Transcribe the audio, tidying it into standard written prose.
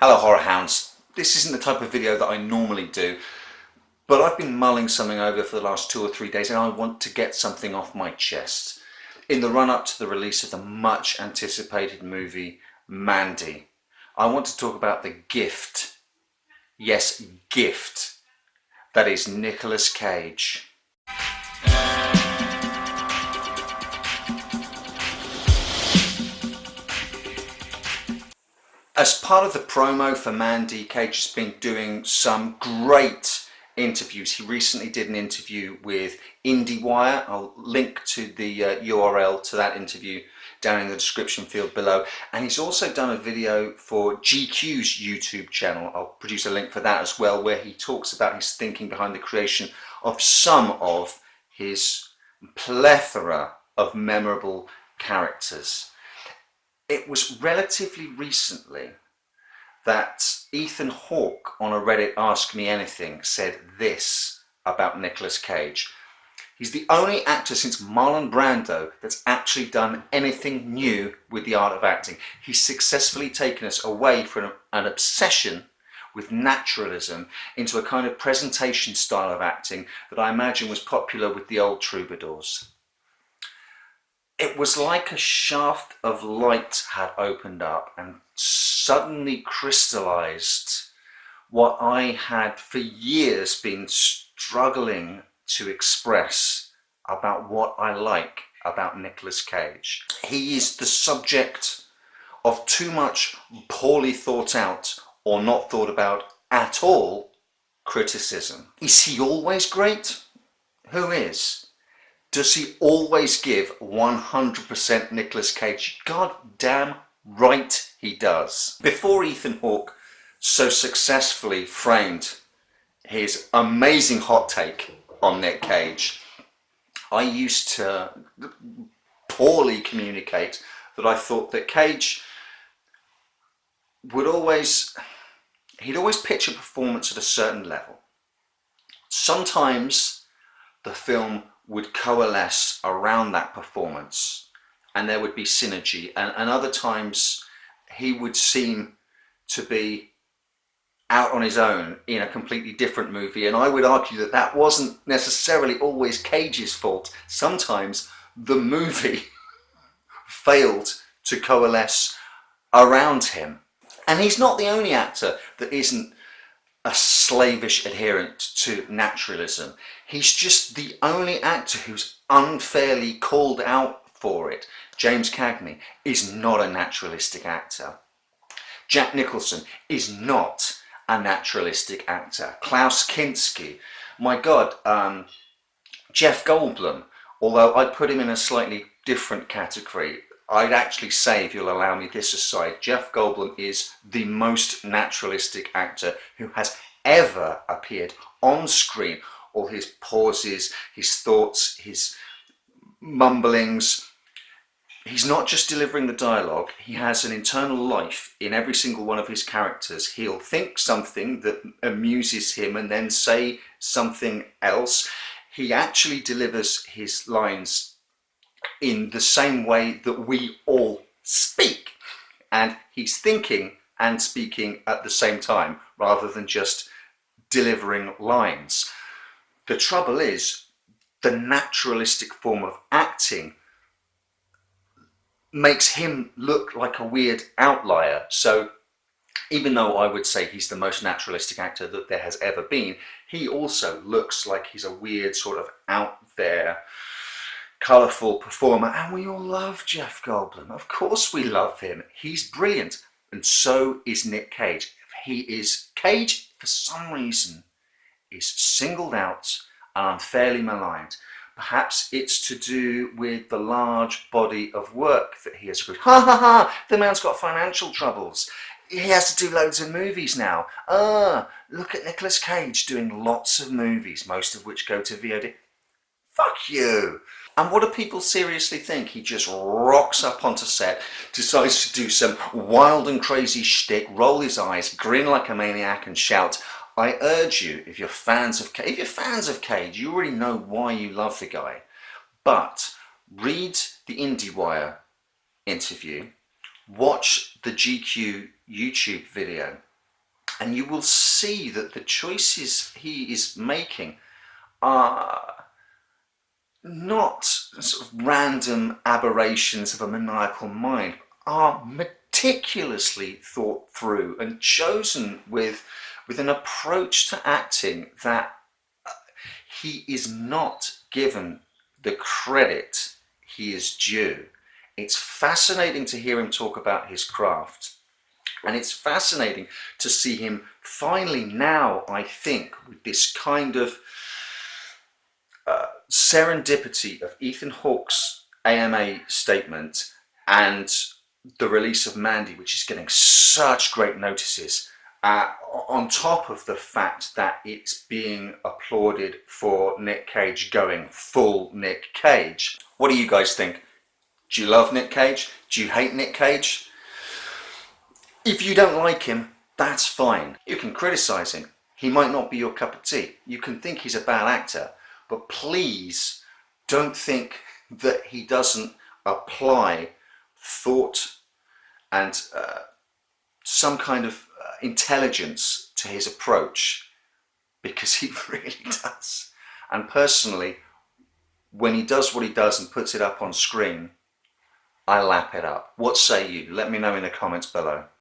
Hello Horror Hounds. This isn't the type of video that I normally do, but I've been mulling something over for the last 2 or 3 days and I want to get something off my chest. In the run-up to the release of the much anticipated movie Mandy, I want to talk about the gift, yes, gift, that is Nicolas Cage. As part of the promo for Mandy, Cage has been doing some great interviews. He recently did an interview with IndieWire. I'll link to the URL to that interview down in the description field below. And he's also done a video for GQ's YouTube channel. I'll produce a link for that as well, where he talks about his thinking behind the creation of some of his plethora of memorable characters. It was relatively recently that Ethan Hawke on a Reddit Ask Me Anything said this about Nicolas Cage. He's the only actor since Marlon Brando that's actually done anything new with the art of acting. He's successfully taken us away from an obsession with naturalism into a kind of presentation style of acting that I imagine was popular with the old troubadours. It was like a shaft of light had opened up and suddenly crystallized what I had for years been struggling to express about what I like about Nicolas Cage. He is the subject of too much poorly thought out or not thought about at all criticism. Is he always great? Who is? Does he always give 100% Nicolas Cage? God damn right he does. Before Ethan Hawke so successfully framed his amazing hot take on Nick Cage, I used to poorly communicate that I thought that Cage would always pitch a performance at a certain level. Sometimes the film would coalesce around that performance and there would be synergy, and other times he would seem to be out on his own in a completely different movie, and I would argue that that wasn't necessarily always Cage's fault. Sometimes the movie failed to coalesce around him, and he's not the only actor that isn't a slavish adherent to naturalism. He's just the only actor who's unfairly called out for it. James Cagney is not a naturalistic actor. Jack Nicholson is not a naturalistic actor. Klaus Kinski, my God, Jeff Goldblum, although I'd put him in a slightly different category, I'd actually say, if you'll allow me this aside, Jeff Goldblum is the most naturalistic actor who has ever appeared on screen. All his pauses, his thoughts, his mumblings. He's not just delivering the dialogue, he has an internal life in every single one of his characters. He'll think something that amuses him and then say something else. He actually delivers his lines in the same way that we all speak, and he's thinking and speaking at the same time rather than just delivering lines. The trouble is, the naturalistic form of acting makes him look like a weird outlier. So even though I would say he's the most naturalistic actor that there has ever been, he also looks like he's a weird sort of out there colourful performer, and we all love Jeff Goldblum. Of course we love him. He's brilliant, and so is Nick Cage. Cage, for some reason, is singled out and unfairly maligned. Perhaps it's to do with the large body of work that he has accrued. Ha ha ha! The man's got financial troubles. He has to do loads of movies now. Look at Nicolas Cage doing lots of movies, most of which go to VOD. Fuck you! And what do people seriously think? He just rocks up onto set, decides to do some wild and crazy shtick, roll his eyes, grin like a maniac and shout. I urge you, if you're fans of Cage, you already know why you love the guy. But read the IndieWire interview, watch the GQ YouTube video and you will see that the choices he is making are not sort of random aberrations of a maniacal mind, are meticulously thought through and chosen with an approach to acting that he is not given the credit he is due. It's fascinating to hear him talk about his craft. And it's fascinating to see him finally now, I think, with this kind of serendipity of Ethan Hawke's AMA statement and the release of Mandy, which is getting such great notices, on top of the fact that it's being applauded for Nick Cage going full Nick Cage. What do you guys think? Do you love Nick Cage? Do you hate Nick Cage? If you don't like him, that's fine. You can criticize him. He might not be your cup of tea. You can think he's a bad actor, but please don't think that he doesn't apply thought and some kind of intelligence to his approach, because he really does. And personally, when he does what he does and puts it up on screen, I lap it up. What say you? Let me know in the comments below.